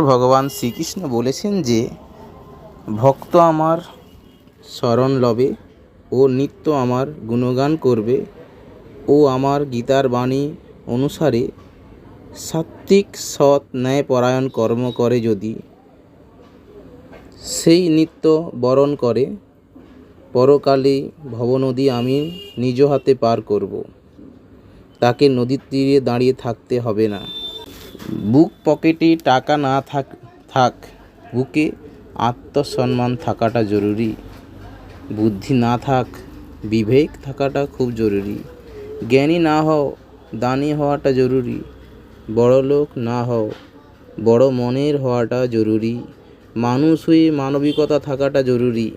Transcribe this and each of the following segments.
ভগবান শ্রীকৃষ্ণ বলেছেন যে ভক্ত আমার শরণ লবে ও নিত্য আমার গুণগান করবে ও আমার গীতার বাণী অনুসারে সাত্ত্বিক সৎ ন্যায়পরায়ণ কর্ম করে যদি সেই নিত্য বরণ করে পরকালে ভবনদী আমি নিজ হাতে পার করব। তাকে নদীর তীরে দাঁড়িয়ে থাকতে হবে না। বুক পকেটে টাকা না থাক বুকে আত্মসম্মান থাকাটা জরুরি। বুদ্ধি না থাক বিবেক থাকাটা খুব জরুরি। জ্ঞানী না হও দানি হওয়াটা জরুরি। বড়লোক না হও বড় মনের হওয়াটা জরুরি। মানুষ হয়ে মানবিকতা থাকাটা জরুরি।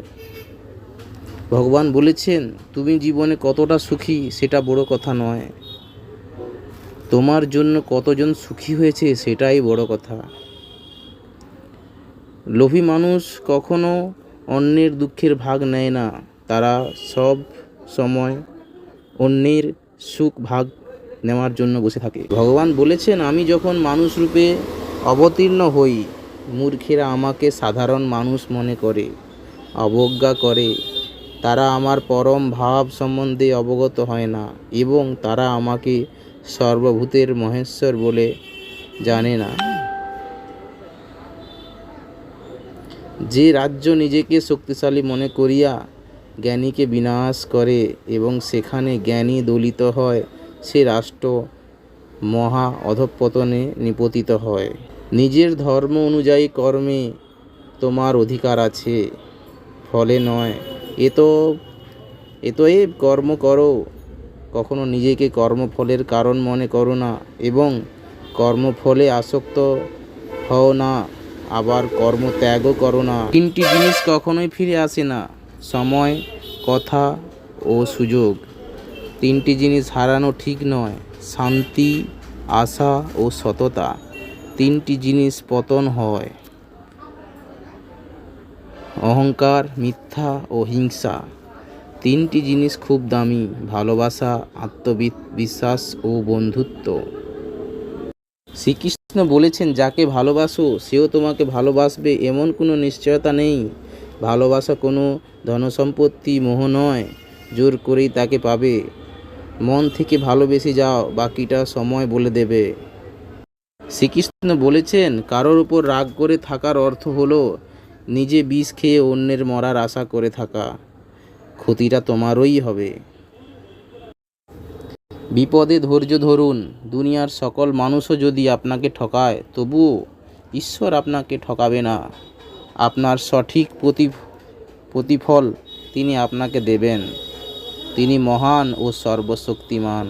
ভগবান বলেছেন তুমি জীবনে কতটা সুখী সেটা বড় কথা নয়, তোমার জন্য কতজন সুখী হয়েছে সেটাই বড় কথা। লোভী মানুষ কখনো অন্যের দুঃখের ভাগ নেয় না, তারা সব সময় অন্যের সুখ ভাগ নেওয়ার জন্য বসে থাকে। ভগবান বলেছেন আমি যখন মানুষ রূপে অবতীর্ণ হই মূর্খেরা আমাকে সাধারণ মানুষ মনে করে অবজ্ঞা করে। তারা আমার পরম ভাব সম্বন্ধে অবগত হয় না এবং তারা আমাকে সর্বভূতের মহেশ্বর বলে জানে না। যে রাজ্য নিজেকে শক্তিশালী মনে করিয়া জ্ঞানীকে বিনাশ করে এবং সেখানে জ্ঞানী দলিত হয় সে রাষ্ট্র মহা অধঃপতনে নিপতিত হয়। নিজের ধর্ম অনুযায়ী কর্মে তোমার অধিকার আছে, ফলে নয়। এতএব কর্ম করো, কখনো নিজেকে কর্মফলের কারণ মনে করো না এবং কর্মফলে আসক্ত হও না, আবার কর্ম ত্যাগও করো না। তিনটি জিনিস কখনোই ফিরে আসে না, সময়, কথা ও সুযোগ। তিনটি জিনিস হারানো ঠিক নয়, শান্তি, আশা ও সততা। তিনটি জিনিস পতন হয়, অহংকার, মিথ্যা ও হিংসা। তিনটি জিনিস খুব দামি, ভালোবাসা, আত্মবিশ্বাস ও বন্ধুত্ব। শ্রীকৃষ্ণ বলেছেন যাকে ভালোবাসো সেও তোমাকে ভালোবাসবে এমন কোনো নিশ্চয়তা নেই। ভালোবাসা কোনো ধনসম্পত্তি, মোহ নয়, জোর করেই তাকে পাবে। মন থেকে ভালোবেসে যাও, বাকিটা সময় বলে দেবে। শ্রীকৃষ্ণ বলেছেন কারোর উপর রাগ করে থাকার অর্থ হলো নিজে বিষ খেয়ে অন্যের মরার আশা করে থাকা। ক্ষতিটা তোমারই হবে। বিপদে ধৈর্য ধরুন। দুনিয়ার সকল মানুষও যদি আপনাকে ঠকায় তবুও ঈশ্বর আপনাকে ঠকাবে না। আপনার সঠিক প্রতিফল তিনি আপনাকে দেবেন। তিনি মহান ও সর্বশক্তিমান।